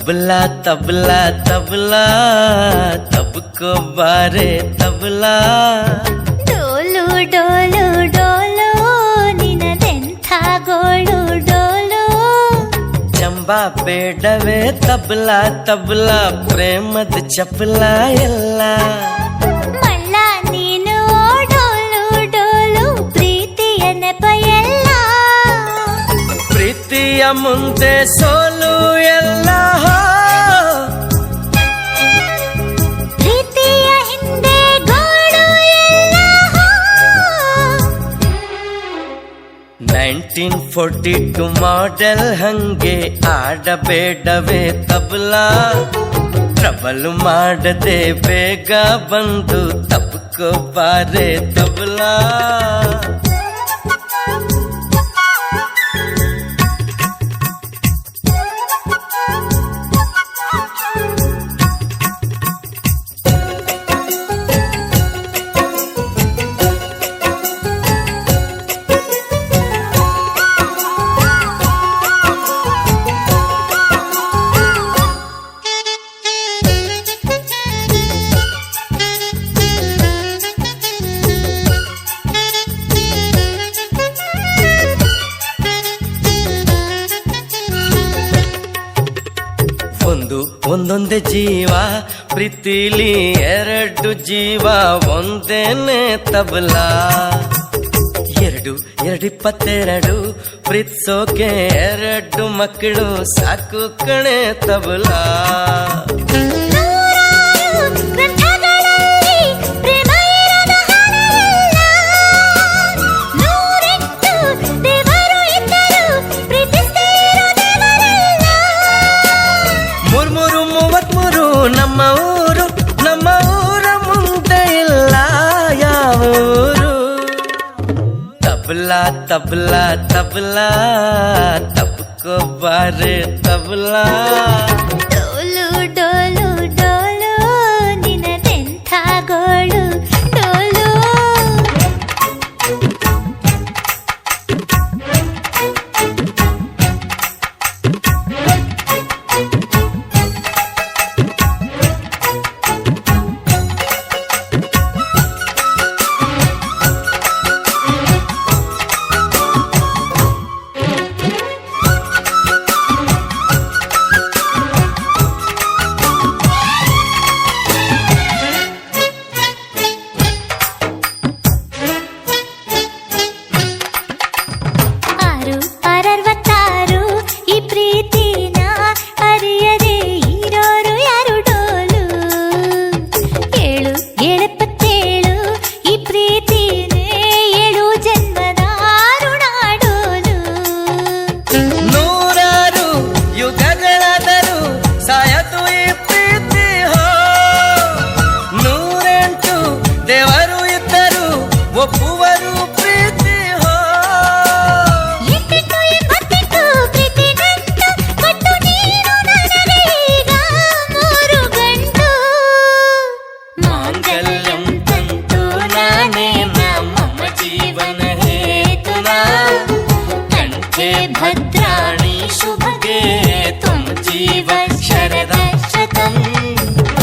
तबला तबला तबला तबको बारे तबला ಡೋಲು ಡೋಲು ಡೋಲು ನಿನದೆಂಥ ಗೋಳು ಡೋಲು ಚಂಬಾ ಬೇಡವೇ ತಬಲಾ ತಬಲಾ ಪ್ರೇಮದ ಚಪಲ ಎಲ್ಲ ಮಲ್ಲ ನೀನು ಡೋಲು ಡೋಲು ಪ್ರೀತಿಯ ನೆಪ ಎಲ್ಲ ಪ್ರೀತಿಯ ಮುಂದೆ ಸೋಲು ಎಲ್ಲ ಪ್ರೀತಿಯ ಹಿಂದೆ ಗೋಳು ಎಲ್ಲ 1942 ಮಾಡೆಲ್ ಹಂಗೆ ಆಡಬೇಡವೇ ತಬಲಾ ಟ್ರಬಲ್ ಮಾಡದೆ ಬೇಗ ಬಂದು ತಬ್ಕೋ ಬಾರೆ ತಬಲಾ ಒಂದೊಂದೇ ಜೀವ ಪ್ರೀತಿಲಿ ಎರಡು ಜೀವ ಒಂದೇನೆ ತಬಲಾ ಎರಡು 22 ಪ್ರೀತ್ಸೋಕೆ 2 ಮಕ್ಕಳು ಸಾಕು ಕಣೆ ತಬಲಾ ನಮ್ಮ ಊರ ಮುಂದೆ ಇಲ್ಲ ಯಾವೂರು ತಬಲಾ ತಬಲಾ ತಬಲಾ ತಬ್ಕೋ ಬಾರೆ ತಬಲಾ ಡೋಲು ಡೋಲು ಡೋಲು ನಿನದೆಂಥ ಗೋಳು ಡೋಲು भद्राणि शुभगे तुम जीवन शरद शतम्